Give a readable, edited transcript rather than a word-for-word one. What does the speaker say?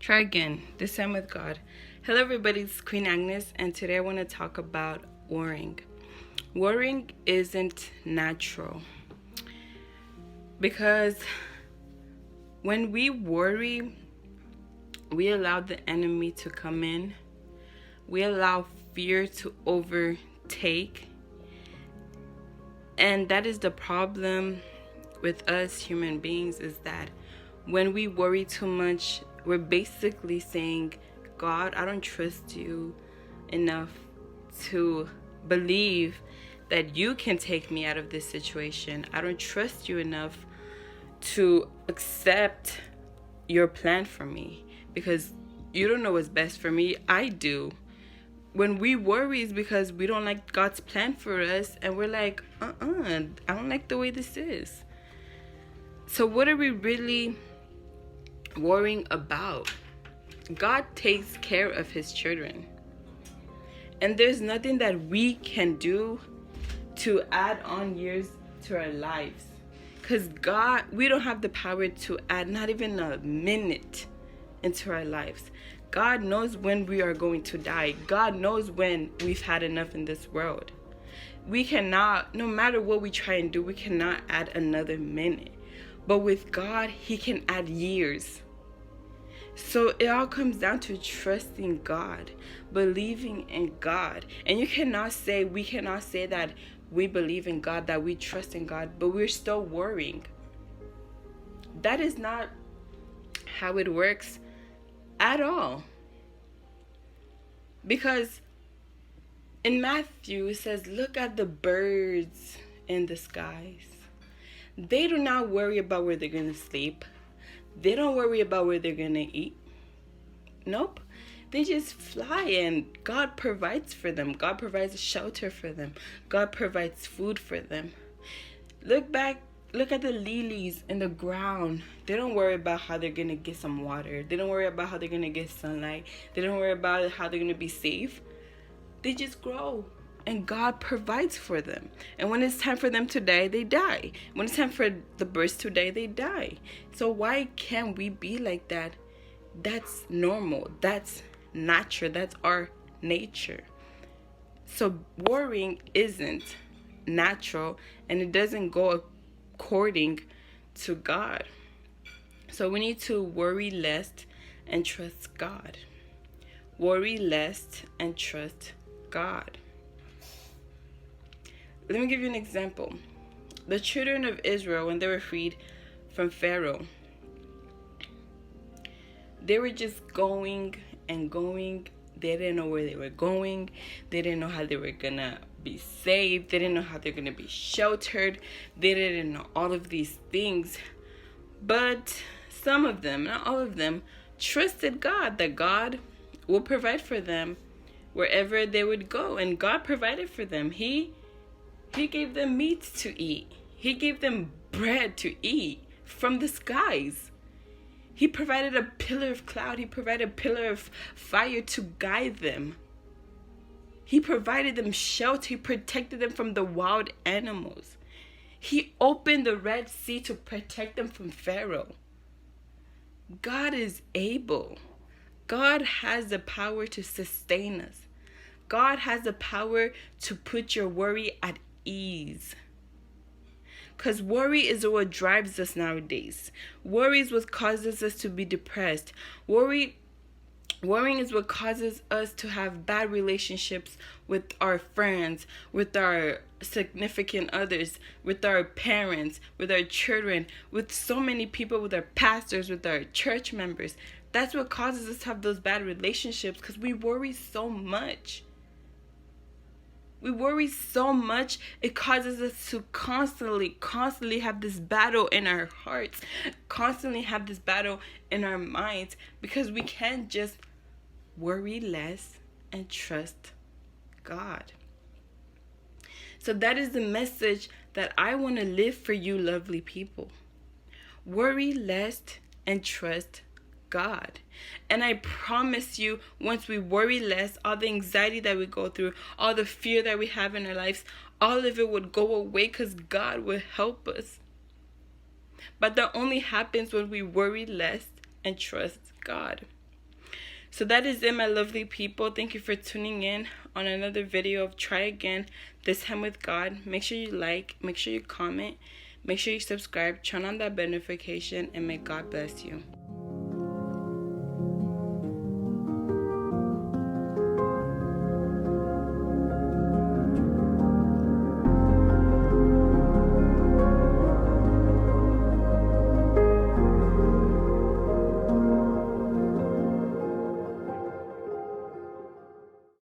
Try again, this time with God. Hello, everybody, it's Queen Agnes, and today I want to talk about worrying. Worrying isn't natural because when we worry, we allow the enemy to come in, we allow fear to overtake, and that is the problem with us human beings, is that when we worry too much, we're basically saying, God, I don't trust you enough to believe that you can take me out of this situation. I don't trust you enough to accept your plan for me because you don't know what's best for me. I do. When we worry is because we don't like God's plan for us, and we're like, I don't like the way this is. So what are we really worrying about? God takes care of his children, and there's nothing that we can do to add on years to our lives, because God, we don't have the power to add not even a minute into our lives. God knows when we are going to die. God knows when we've had enough in this world. We cannot, no matter what we try and do, we cannot add another minute. But with God, he can add years. So it all comes down to trusting God, believing in God. And we cannot say that we believe in God, that we trust in God, but we're still worrying. That is not how it works at all. Because in Matthew, it says, look at the birds in the skies. They do not worry about where they're going to sleep. They don't worry about where they're going to eat. Nope. They just fly, and God provides for them. God provides a shelter for them. God provides food for them. Look at the lilies in the ground. They don't worry about how they're going to get some water. They don't worry about how they're going to get sunlight. They don't worry about how they're going to be safe. They just grow, and God provides for them. And when it's time for them to die, they die. When it's time for the birds to die, they die. So why can't we be like that? That's normal. That's natural. That's our nature. So worrying isn't natural, and it doesn't go according to God. So we need to worry less and trust God. Worry less and trust God. Let me give you an example. The children of Israel, when they were freed from Pharaoh, they were just going and going. They didn't know where they were going. They didn't know how they were gonna be saved. They didn't know how they're gonna be sheltered. They didn't know all of these things. But some of them, not all of them, trusted God, that God will provide for them wherever they would go. And God provided for them. He gave them meat to eat. He gave them bread to eat from the skies. He provided a pillar of cloud. He provided a pillar of fire to guide them. He provided them shelter. He protected them from the wild animals. He opened the Red Sea to protect them from Pharaoh. God is able. God has the power to sustain us. God has the power to put your worry at ease. Because worry is what drives us nowadays. Worry is what causes us to be depressed. Worrying is what causes us to have bad relationships with our friends, with our significant others, with our parents, with our children, with so many people, with our pastors, with our church members. That's what causes us to have those bad relationships, because we worry so much. We worry so much, it causes us to constantly have this battle in our hearts, constantly have this battle in our minds, because we can't just worry less and trust God. So that is the message that I want to live for you, lovely people. Worry less and trust God. And I promise you, once we worry less, all the anxiety that we go through, all the fear that we have in our lives, all of it would go away, because God will help us. But that only happens when we worry less and trust God. So that is it, my lovely people. Thank you for tuning in on another video of Try Again, this time with God. Make sure you like, make sure you comment, make sure you subscribe, turn on that bell notification, and may God bless you.